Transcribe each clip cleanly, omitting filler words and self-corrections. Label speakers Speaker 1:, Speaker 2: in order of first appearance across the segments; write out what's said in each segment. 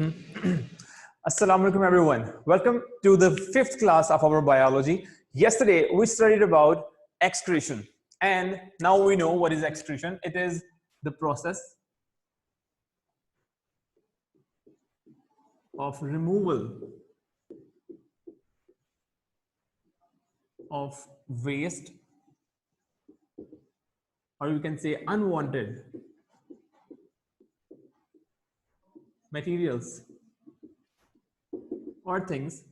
Speaker 1: Assalamu alaikum everyone. Welcome to the 5th class of our biology. Yesterday we studied about excretion and now we know what is excretion. It is the process of removal of waste, or you can say unwanted materials or things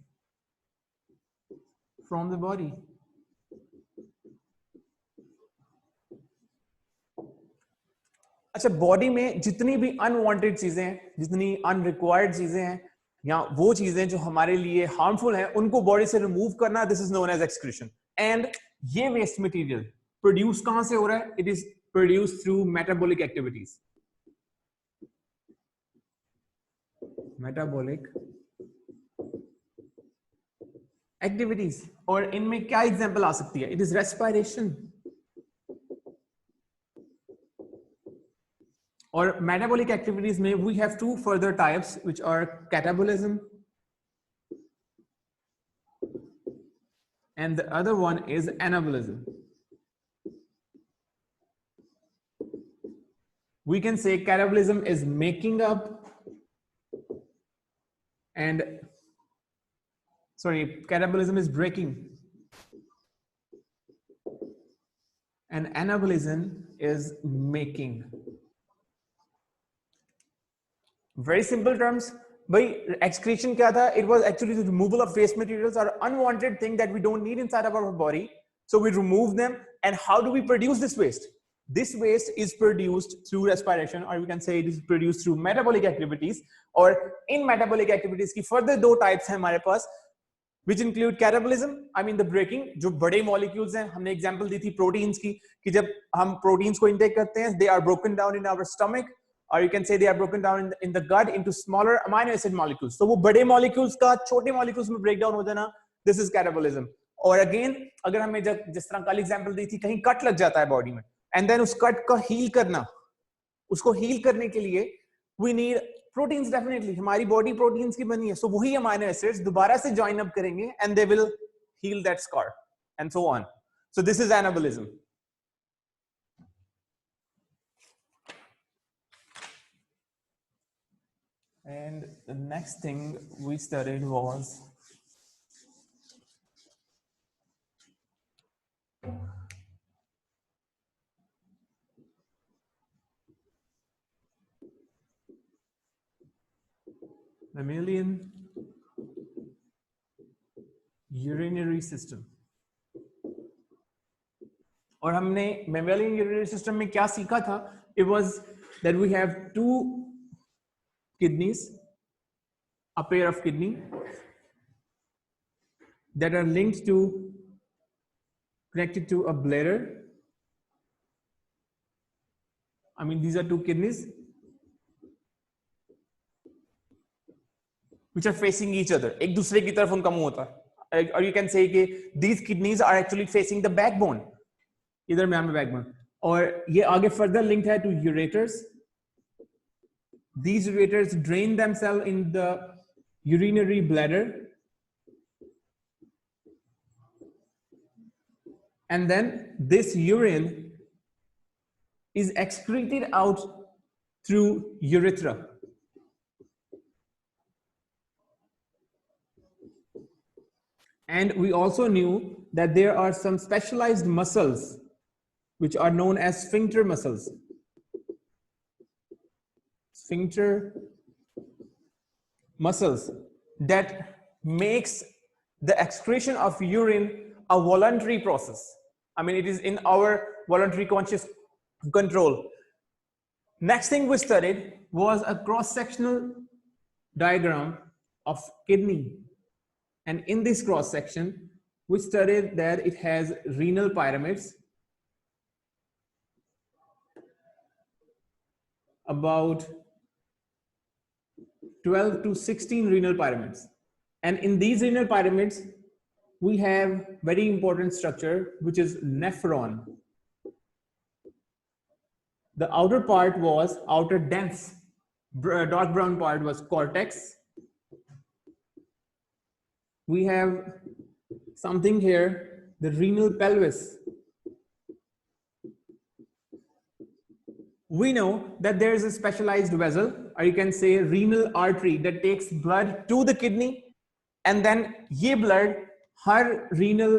Speaker 1: from the body. अच्छा, body में जितनी भी unwanted चीजें हैं, जितनी unrequired चीजें हैं या वो चीजें जो हमारे लिए हार्मफुल हैं, उनको बॉडी से रिमूव करना, this is known as excretion. And ये वेस्ट मटेरियल प्रोड्यूस कहां से हो रहा है? It is produce through metabolic activities. Metabolic activities, और इनमें क्या एग्जांपल आ सकती है? It is respiration. और metabolic activities में we have two further types which are catabolism and the other one is anabolism. We can say catabolism is making up and catabolism is breaking and anabolism is making. Very simple terms. By excretion क्या था? It was actually the removal of waste materials or unwanted thing that we don't need inside of our body. So we remove them. And how do we produce this waste? This waste is produced through respiration, or we can say it is produced through metabolic activities. और in metabolic activities की further दो types हैं हमारे पास, which include catabolism, I mean the breaking. जो बड़े molecules हैं, हमने example दी थी proteins की, कि जब हम proteins को intake करते हैं, they are broken down in our stomach. Or you can say they are broken down in the gut into smaller amino acid molecules. So वो बड़े molecules का छोटे molecules में breakdown हो जाना, this is catabolism. और again, अगर हमें जिस तरह कल example दी थी, कहीं cut लग जाता है body में, and then उस cut का heal करना, उसको heal करने के लिए we need proteins definitely. हमारी body proteins की बनी है, so वही amino acids दोबारा से join up करेंगे and they will heal that scar and so on. So this is anabolism. And the next thing we studied was mammalian urinary system. और हमने mammalian urinary system में क्या सीखा था? It was that we have two kidneys, a pair of kidney that are connected to a bladder. I mean, these are two kidneys which are facing each other. एक दूसरे की तरफ उनका मुंह होता है. Or you can say कि these kidneys are actually facing the backbone. इधर में हमें backbone. और ये आगे further linked है to ureters. These ureters drain themselves in the urinary bladder, and then this urine is excreted out through urethra. And we also knew that there are some specialized muscles which are known as sphincter muscles. Sphincter muscles that makes the excretion of urine a voluntary process. I mean, it is in our voluntary conscious control. Next thing we studied was a cross-sectional diagram of kidney. And in this cross-section, we studied that it has renal pyramids, about 12 to 16 renal pyramids. And in these renal pyramids, we have very important structure, which is nephron. The outer part was outer dense dark brown part was cortex. We have something here, the renal pelvis. We know that there is a specialized vessel, or you can say renal artery, that takes blood to the kidney, and then ये blood हर renal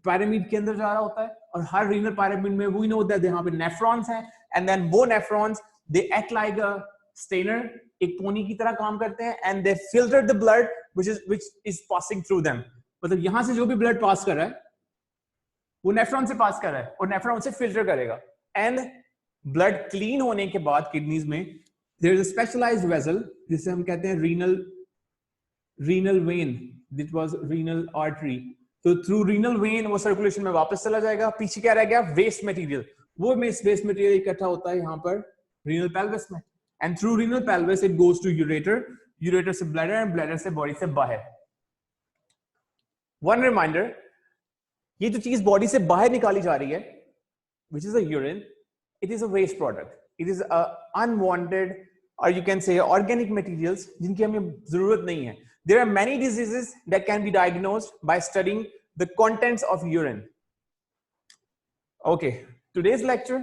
Speaker 1: pyramid के अंदर जा रहा होता है, और हर renal pyramid में we know that यहाँ पे nephrons हैं, and then वो nephrons they act like a stainer, एक पोनी की तरह काम करते हैं, and they filter the blood which is passing through them. मतलब यहाँ से जो भी blood pass कर रहा है वो nephron से pass कर रहा है और nephron से filter करेगा, and ब्लड क्लीन होने के बाद किडनीज में there is a specialized vessel जिसे हम कहते हैं renal vein, that was renal artery. तो थ्रू रीनल वेन वो सर्कुलेशन में वापस चला जाएगा. पीछे क्या रह गया? Waste material. वो वेस्ट मटेरियल इकट्ठा होता है यहाँ पर रीनल पेल्विस में, and through renal pelvis it goes to ureter, ureter से ब्लैडर, एंड ब्लैडर से बॉडी से बाहर. वन रिमाइंडर, ये जो चीज बॉडी से बाहर निकाली जा रही है which is a urine, it is a waste product. It is a unwanted, or you can say organic materials जिनकी हमें जरूरत नहीं है. There are many diseases that can be diagnosed by studying the contents of urine. Okay, today's lecture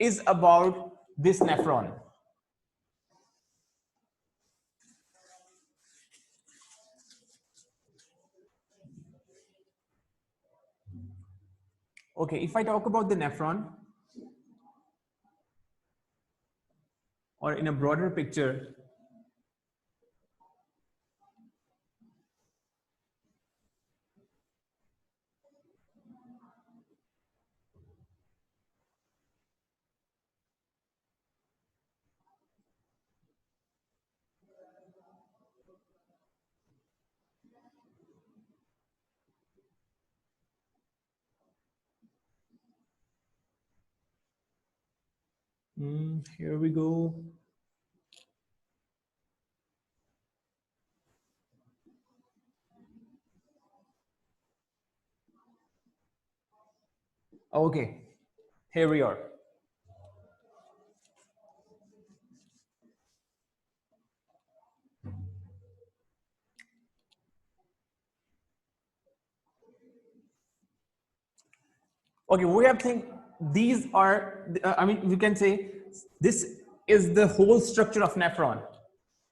Speaker 1: is about this nephron. Okay, if I talk about the nephron, or in a broader picture, here we go. Okay, here we are. Okay, we have think these are, I mean, we can say this is the whole structure of nephron,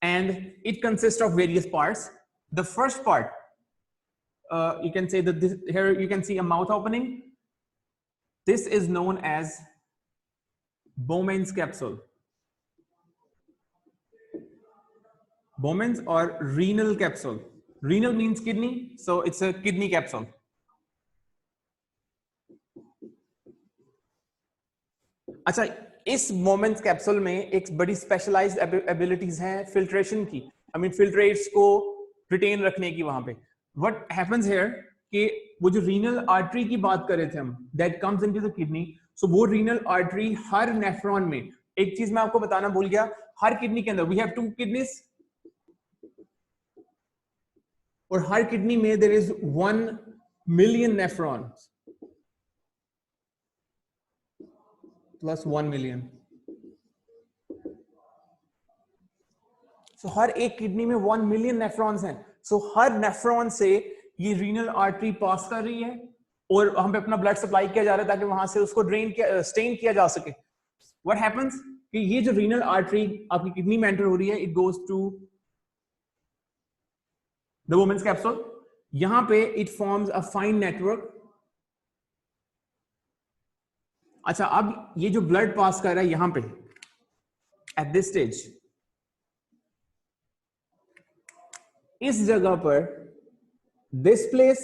Speaker 1: and it consists of various parts. The first part, you can say that this, here you can see a mouth opening. This is known as Bowman's capsule. Bowman's or renal capsule. Renal means kidney, so it's a kidney capsule. अच्छा, इस moments capsule में एक बड़ी specialised abilities हैं filtration की, I mean फिल्ट्रेट्स को retain रखने की. वहां पे व्हाट हैपेंस हियर कि वो जो रीनल आर्टरी की बात कर रहे थे हम, that comes into the kidney, so वो रीनल आर्टरी हर नेफ्रॉन में, एक चीज मैं आपको बताना भूल गया, हर किडनी के अंदर वी हैव 2 किडनीज, और हर किडनी में there is 1 million nephrons plus 1 million. So हर एक किडनी में 1 मिलियन नेफ्रॉन्स हैं. सो हर नेफ्रॉन से ये रीनल आर्टरी पास कर रही है और हम पे अपना ब्लड सप्लाई किया जा रहा है ताकि वहां से उसको स्टेन किया जा सके. व्हाट हैपेंस कि ये जो रीनल आर्टरी आपकी किडनी में एंटर हो रही है, it goes to the Bowman's capsule. यहां पे it forms a fine network. अच्छा, अब ये जो ब्लड पास कर रहा है यहां पे एट दिस स्टेज, इस जगह पर दिस प्लेस,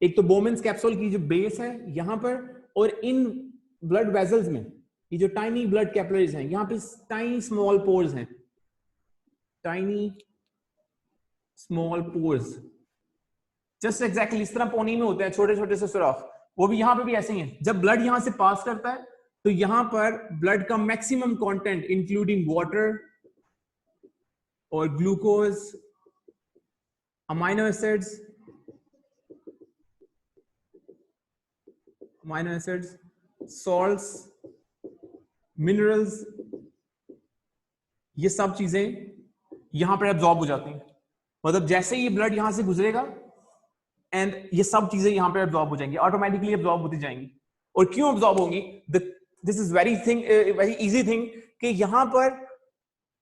Speaker 1: एक तो बोमेन्स कैप्सूल की जो बेस है यहां पर, और इन ब्लड वेजल्स में ये जो टाइनी ब्लड कैपिलरीज हैं, यहां पे टाइनी स्मॉल पोर्स हैं, tiny small pores, just exactly इस तरह पोनी में होते हैं छोटे छोटे से सुराख, वो भी यहां पे भी ऐसे ही है. जब ब्लड यहां से पास करता है तो यहां पर ब्लड का मैक्सिमम कंटेंट इंक्लूडिंग वाटर और glucose, amino acids, salts, minerals, ये सब चीजें यहां पर एब्जॉर्ब हो जाती हैं, मतलब जैसे ही ब्लड यहां से गुजरेगा एंड ये सब चीजें यहां पर एब्जॉर्ब हो जाएंगी, ऑटोमेटिकली एब्जॉर्ब होती जाएंगी। और क्यों एब्जॉर्ब होंगी? This is very easy thing कि यहां पर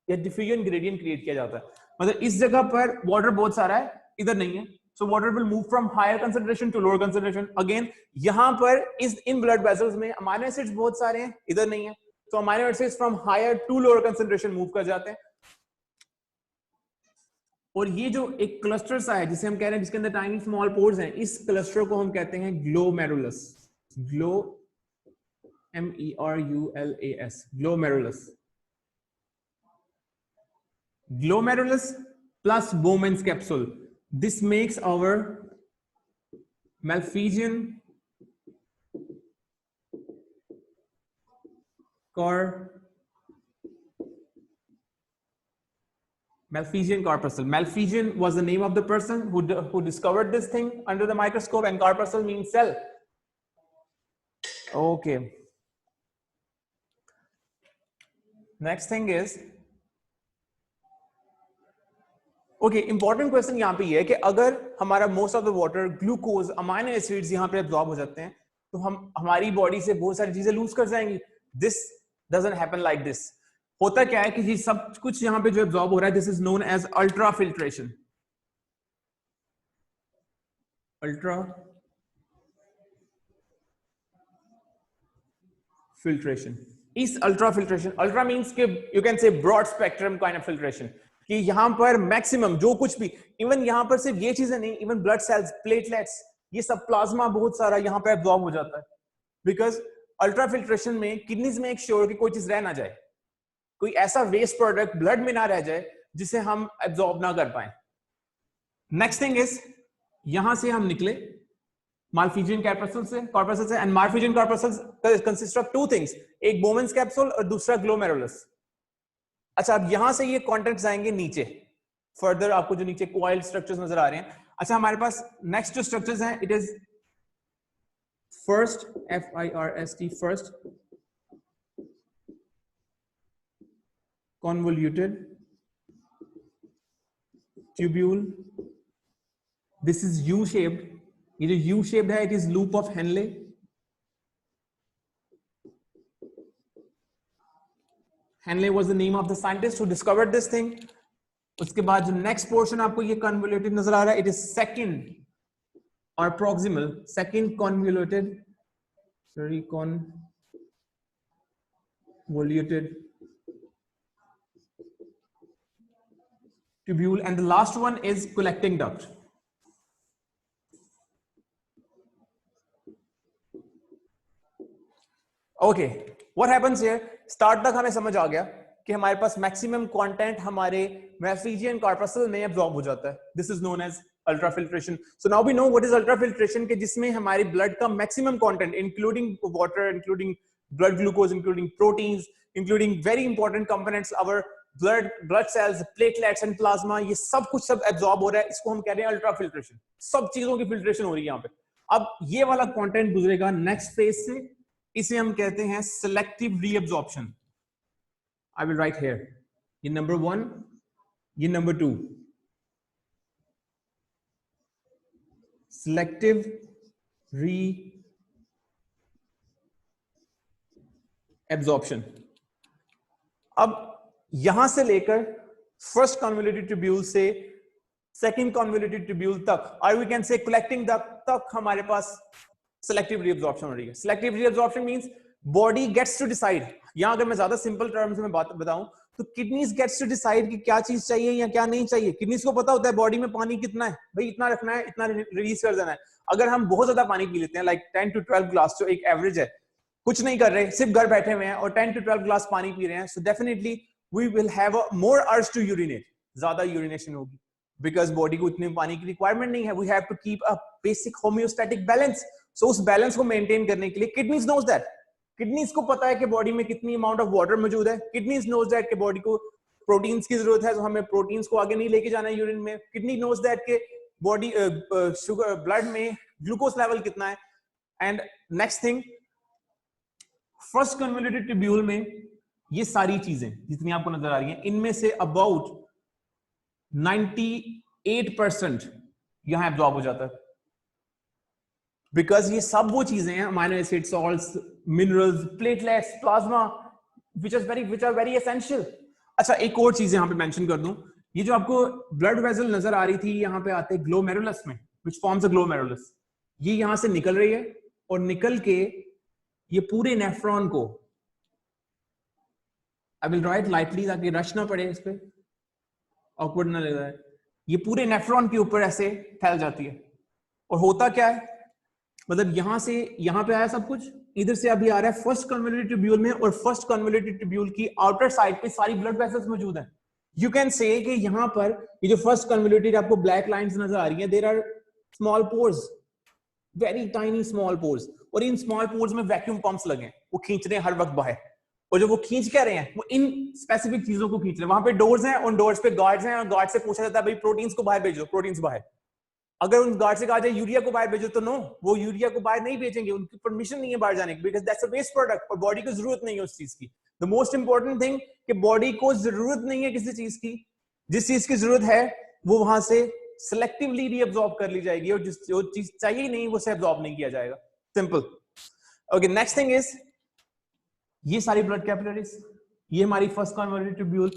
Speaker 1: या डिफ्यूजन ग्रेडियंट क्रिएट किया जाता है, मतलब इस जगह पर वाटर बहुत सारा है, इधर नहीं है, so water will move from higher concentration to lower concentration. Again यहां पर इस इन ब्लड वेसल्स में अमाइनो एसिड्स बहुत सारे हैं, इधर नहीं है, तो amino acids from higher to lower concentration move कर जाते हैं। और ये जो एक क्लस्टर सा है जिसे हम कह रहे हैं, जिसके अंदर टाइनी स्मॉल पोर्स हैं, इस क्लस्टर को हम कहते हैं glomerulus. Glow MERULAS, glomerulus. Glomerulus plus Bowman's capsule. This makes our Malpighian corpuscle. Malpighian was the name of the person who discovered this thing under the microscope, and corpuscle means cell. Okay. Next thing is, okay, important question यहाँ पे ये है कि अगर हमारा most of the water, glucose, amino acids यहाँ पे absorb हो जाते हैं, तो हम हमारी बॉडी से बहुत सारी चीजें लूज कर जाएंगी। This doesn't happen like this. होता क्या है कि जी सब कुछ यहाँ पे जो एब्जॉर्ब हो रहा है, this is known as ultrafiltration. Ultrafiltration. इस अल्ट्रा फिल्ट्रेशन, अल्ट्रा मीन्स के you can say broad spectrum kind of filtration, कि यहां पर मैक्सिमम जो कुछ भी, इवन यहां पर सिर्फ ये चीजें नहीं, इवन ब्लड सेल्स, प्लेटलेट्स, ये सब प्लाज्मा बहुत सारा यहां पर एब्जॉर्ब हो जाता है। बिकॉज अल्ट्रा फिल्ट्रेशन में किडनीज में एक श्योर कि कोई चीज रह ना जाए, कोई ऐसा वेस्ट प्रोडक्ट ब्लड में ना रह जाए जिसे हम एब्जॉर्ब ना कर पाए। नेक्स्ट थिंग इज, यहां से हम निकले Malpighian corpuscle से, and Malpighian corpuscles consist of two things, एक Bowman's capsule और दूसरा glomerulus। अच्छा, अब यहां से ये कॉन्टेंट्स आएंगे नीचे, फर्दर आपको जो नीचे coiled structures नजर आ रहे हैं। अच्छा, हमारे पास नेक्स्ट जो स्ट्रक्चर्स हैं, it is first, FIRST, first convoluted tubule। This is U shaped। ये जो U shaped है, it is loop of Henle. Henle was the name of the scientist who discovered this thing. उसके बाद जो next portion आपको ये convoluted नजर आ रहा है, इट इज सेकंड और proximal, second convoluted, sorry convoluted tubule, and the last one is collecting duct। Okay, what happens here? Start तक हमें समझ आ गया कि हमारे पास मैक्सिमम कंटेंट हमारे मैल्फिजियन कॉर्पसल में एब्जॉर्ब हो जाता है। This is known as ultrafiltration. So now we know what is ultrafiltration, के जिसमें हमारी ब्लड का maximum content, including water, including blood glucose, including proteins, including very important components our blood cells, platelets and plasma, ये सब कुछ सब absorb हो रहा है। इसको हम कह रहे हैं अल्ट्रा फिल्ट्रेशन। सब चीजों की फिल्ट्रेशन हो रही है यहाँ पे। अब ये वाला कंटेंट गुजरेगा नेक्स्ट फेज से, इसे हम कहते हैं selective reabsorption. I will write here, ये नंबर 1, ये नंबर 2, सिलेक्टिव रीअब्जॉर्प्शन। अब यहां से लेकर फर्स्ट कन्वोल्यूटेड ट्यूब्यूल से सेकंड कन्वोल्यूटेड ट्यूब्यूल तक, और वी कैन से कलेक्टिंग तक हमारे पास सेलेक्टिव रीअब्जॉर्प्शन हो रही है। Selective reabsorption means body gets to decide. यहां अगर मैं ज्यादा सिंपल टर्म्स में बात बताऊं तो किडनीज गेट्स टू डिसाइड कि क्या चीज चाहिए या क्या नहीं चाहिए। किडनीज को पता होता है बॉडी में पानी कितना है, भाई इतना रखना है, इतना रिलीज कर देना है। अगर हम बहुत ज्यादा पानी पी लेते हैं, लाइक 10 to 12 ग्लास, जो एक एवरेज है, कुछ नहीं कर रहे, सिर्फ घर बैठे हुए हैं और 10 to 12 ग्लास पानी पी रहे हैं, so definitely we will have a more urge to urinate, ज्यादा यूरिनेशन होगी, बिकॉज बॉडी को इतने पानी की रिक्वायरमेंट नहीं है। We have to keep a basic homeostatic balance. So उस बैलेंस को मेंटेन करने के लिए किडनीज नोज दैट, किडनीज को पता है कि बॉडी में कितनी अमाउंट ऑफ वाटर मौजूद है। किडनीज नोज दैट कि बॉडी को प्रोटीन्स की जरूरत है, तो हमें प्रोटीन्स को आगे नहीं लेके जाना है यूरिन में। किडनी नोज दैट कि बॉडी शुगर, ब्लड में ग्लूकोज लेवल कितना है। And next thing, first convoluted tubule में ये सारी चीजें जितनी आपको नजर आ रही हैं, इनमें से अबाउट 98% यहां एब्जॉर्ब हो जाता है, बिकॉज ये सब वो चीजें हैं, amino acid, salts, minerals, platelets, plasma, which are very essential. अच्छा, एक और चीज यहां पे मेंशन कर दूं, ये जो आपको ब्लड वेसल नजर आ रही थी, यहाँ पे आते हैं ग्लोमेरुलस में, विच फॉर्म्स अ ग्लोमेरुलस। ये यहां से निकल रही है और निकल के ये पूरे नेफ्रॉन को, आई विल राइट लाइटली ताकि रश ना पड़े, इस पे ऑकवर्ड ना लग रहा है, ये पूरे नेफ्रॉन के ऊपर ऐसे फैल जाती है। और होता क्या है, मतलब यहां से यहां पे आया सब कुछ, इधर से अभी आ रहा है फर्स्ट कन्वोल्यूटेड ट्यूब्यूल में, और फर्स्ट कन्वोल्यूटेड ट्यूब्यूल की आउटर साइड पे सारी ब्लड वेसल्स मौजूद हैं। यू कैन से कि यहां पर ये जो फर्स्ट कन्वोल्यूटेड आपको ब्लैक लाइंस नजर आ रही हैं, there are small pores, very tiny small pores, और इन स्मॉल पोर्स में वैक्यूम पंप्स लगे हैं, वो खींच रहे हैं हर वक्त बाहर। और जो वो खींच क्या रहे हैं, वो इन स्पेसिफिक चीजों को खींच रहे हैं। वहां पे डोर्स हैं, उन डोर्स पे गार्ड्स हैं, और गार्ड से पूछा जाता है भाई प्रोटीन्स को बाहर भेजो, प्रोटीन्स बाहर। अगर उन गार्ड से कहा जाए यूरिया को बाहर भेजो, तो नो, वो यूरिया को बाहर नहीं भेजेंगे, उनकी परमिशन नहीं है बाहर जाने की, because that's a waste product, और बॉडी को जरूरत नहीं है उस चीज की। द मोस्ट इंपॉर्टेंट थिंग कि बॉडी को जरूरत नहीं है किसी चीज की, जिस चीज की जरूरत है वो वहां से सिलेक्टिवली रीअब्सॉर्ब कर ली जाएगी, और जिस जो चीज चाहिए नहीं वो से एब्सॉर्ब नहीं किया जाएगा। Simple. Okay, next thing is, ये सारी ब्लड कैपिलरीज, ये हमारी फर्स्ट कन्वर्टेड ट्यूब्यूल,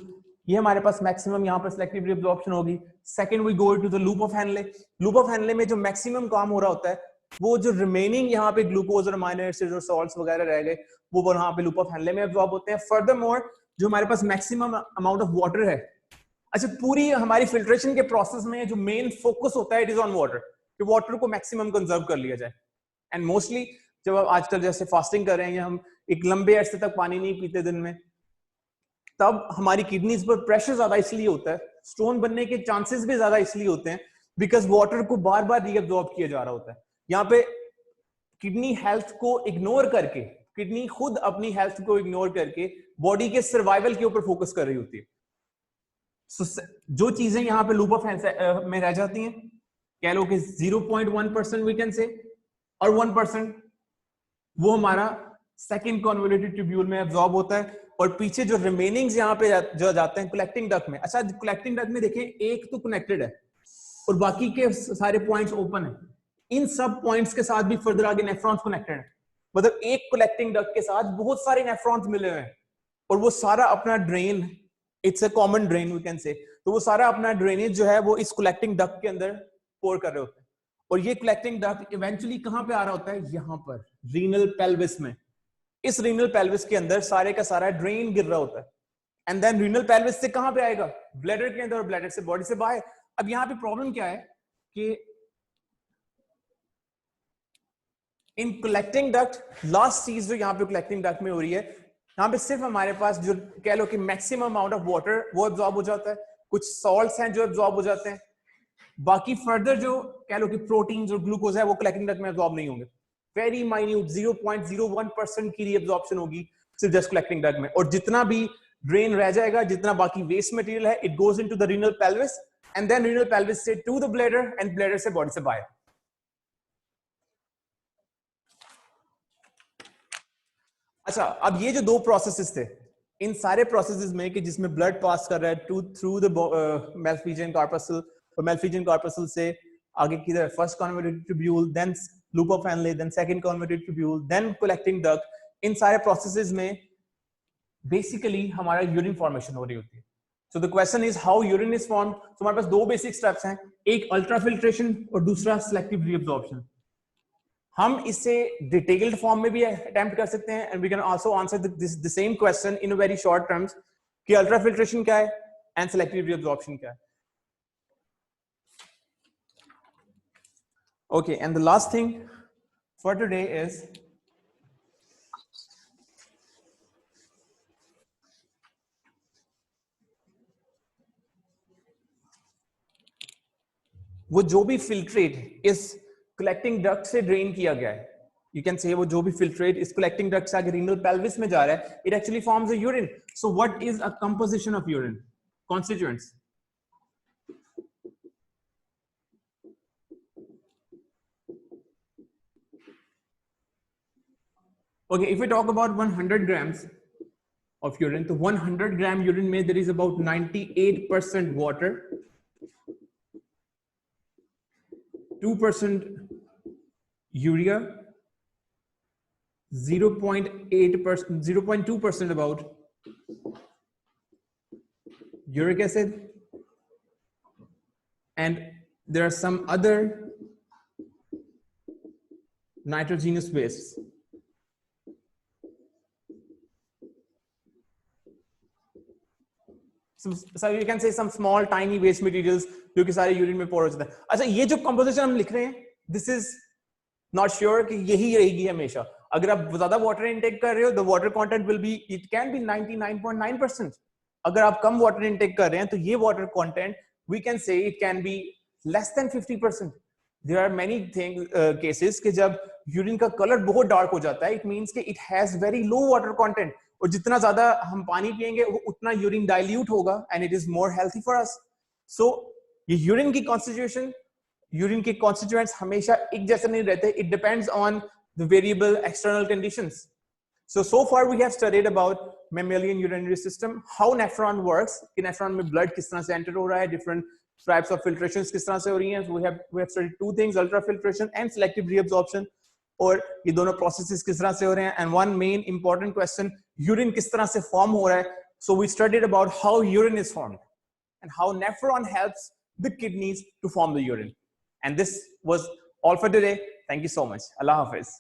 Speaker 1: ये हमारे पास मैक्सिमम यहाँ पर सिलेक्टिव रीअब्सॉर्प्शन होगी। Second we go to the loop of Henle. Loop of Henle में जो मैक्सिमम काम हो रहा होता है, वो जो रिमेनिंग यहाँ पे ग्लूकोज और अमाइनो एसिड्स और सॉल्ट्स वगैरह रह गए, वो वहां पे लूप ऑफ हेनले में एब्सॉर्ब होते हैं। फर्दरमोर जो हमारे पास मैक्सिमम अमाउंट ऑफ वाटर है, अच्छा, पूरी हमारी फिल्ट्रेशन के प्रोसेस में जो मेन फोकस होता है, इट इज ऑन वाटर, कि वाटर को मैक्सिमम कंजर्व कर लिया जाए। एंड मोस्टली जब आप आजकल जैसे फास्टिंग कर रहे हैं, या हम एक लंबे अरसे तक पानी नहीं पीते दिन में, तब हमारी किडनीज पर प्रेशर ज्यादा इसलिए होता है, स्टोन बनने के चांसेस भी ज्यादा इसलिए होते हैं, बिकॉज वाटर को बार बार रीअब्सॉर्ब किया जा रहा होता है। यहाँ पे किडनी हेल्थ को इग्नोर करके, किडनी खुद अपनी हेल्थ को इग्नोर करके बॉडी के सर्वाइवल के ऊपर फोकस कर रही होती है। जो चीजें यहाँ पे लूप ऑफ में रह जाती हैं, कह लो कि 0.1% वी कैन से, और 1% वो हमारा सेकंड कन्वोल्यूटेड ट्यूब्यूल में एब्जॉर्ब होता है, और पीछे जो रिमेनिंग्स यहाँ पे जो जाते हैं कलेक्टिंग डक्ट में। अच्छा, कलेक्टिंग डक्ट में देखें, एक तो कनेक्टेड है और बाकी के सारे पॉइंट्स ओपन है। इन सब पॉइंट्स के साथ भी फर्दर आगे नेफ्रॉन्स कनेक्टेड है, मतलब एक कलेक्टिंग डक्ट के साथ बहुत सारे नेफ्रॉन्स मिले हुए हैं, और वो सारा अपना drain, it's a common drain we can say, तो वो सारा अपना ड्रेनेज जो है वो इस कलेक्टिंग डक्ट के अंदर पोर कर रहे होते हैं। और ये कलेक्टिंग डक्ट इवेंचुअली कहां पे आ रहा होता है, यहां पर रीनल पेल्विस में। इस रीनल पेल्विस के अंदर सारे का सारा ड्रेन गिर रहा होता है, एंड देन रीनल पेल्विस से कहां पे आएगा, ब्लैडर के अंदर, और ब्लैडर से बॉडी से बाहर। अब यहां पे प्रॉब्लम क्या है कि इन कलेक्टिंग डक्ट, लास्ट चीज जो यहाँ पे कलेक्टिंग डक्ट में हो रही है, यहाँ पे सिर्फ हमारे पास जो कह लो कि मैक्सिमम अमाउंट ऑफ वाटर वो एब्जॉर्ब हो जाता है, कुछ सॉल्ट्स हैं जो एब्जॉर्ब हो जाते हैं, बाकी फर्दर जो कह लो कि प्रोटीन और ग्लूकोज है वो कलेक्टिंग डक्ट में एब्जॉर्ब नहीं होंगे। वेरी माइन्यूट 0.01% की रीअब्जॉर्प्शन होगी सिर्फ जस्ट कलेक्टिंग डक्ट में, और जितना भी ड्रेन रह जाएगा, जितना बाकी वेस्ट मटेरियल है, it goes into the renal pelvis, and then renal pelvis से to the bladder, and bladder से बॉडी से बाहर। अच्छा, अब ये जो दो प्रोसेसेस थे, इन सारे प्रोसेसेस में कि जिसमें ब्लड पास कर रहा है थ्रू द मेल्फिजियन कॉर्पसल, और मेल्फिजियन कॉर्पसल से आगे की तरफ first converted tubule, then loop of Henle, then second converted tubule, then collecting duct, इन सारे प्रोसेसेस में बेसिकली हमारा यूरिन फॉर्मेशन हो रही होती है। So the question is how urine is formed. तो हमारे पास दो बेसिक स्टेप्स हैं, एक अल्ट्राफिल्ट्रेशन और दूसरा सिलेक्टिव रीअब्जॉर्प्शन। हम इसे डिटेल्ड फॉर्म में भी अटेम्प्ट कर सकते हैं, and we can also answer the same question in a very short terms कि अल्ट्राफिल्ट्रेशन क्या है एंड सिलेक्टिव रीअब्जॉर्प्शन क्या है। Okay, and the last thing for today is, वो जो भी फिल्ट्रेट इस कलेक्टिंग डक्ट से ड्रेन किया गया है, यू कैन से वो जो भी फिल्ट्रेट इस कलेक्टिंग डक्ट से आगे रीनल पेल्विस में जा रहा है, it actually forms a urine. So what is a composition of urine, constituents? Okay, if we talk about 100 grams, of urine. So 100 gram urine में there is about 98% water, 2% urea, 0.8%, 0.2% about uric acid, and there are some other nitrogenous wastes. So you can say some small tiny waste materials जो कि सारे urine में pour हो जाता है. अच्छा, ये जो composition हम लिख रहे हैं, this is not sure कि यही रहेगी हमेशा. अगर आप ज़्यादा water intake कर रहे हो, the water content will be, it can be 99.9%. अगर आप कम water intake कर रहे हैं, तो ये water content, we can say it can be less than 50%. There are many cases कि जब urine का color बहुत dark हो जाता है, it means कि it has very low water content. और जितना ज्यादा हम पानी पिएंगे वो उतना यूरिन डाइल्यूट होगा and it is more healthy for us. So ये यूरिन की कॉन्स्टिट्यूशन, यूरिन के कॉन्स्टिट्यूएंट्स हमेशा एक जैसे नहीं रहते. It depends on the variable external conditions. So far we have studied about mammalian urinary system, how nephron works, कि nephron में blood किस तरह से enter हो रहा है, different types of filtrations किस तरह से हो रही हैं. We have studied two things, ultrafiltration and selective reabsorption. और ये दोनों processes किस तरह से हो रहे हैं. And one main important question, urine किस तरह से form हो रहा है. So we studied about how urine is formed and how nephron helps the kidneys to form the urine. And this was all for today. Thank you so much. Allah Hafiz.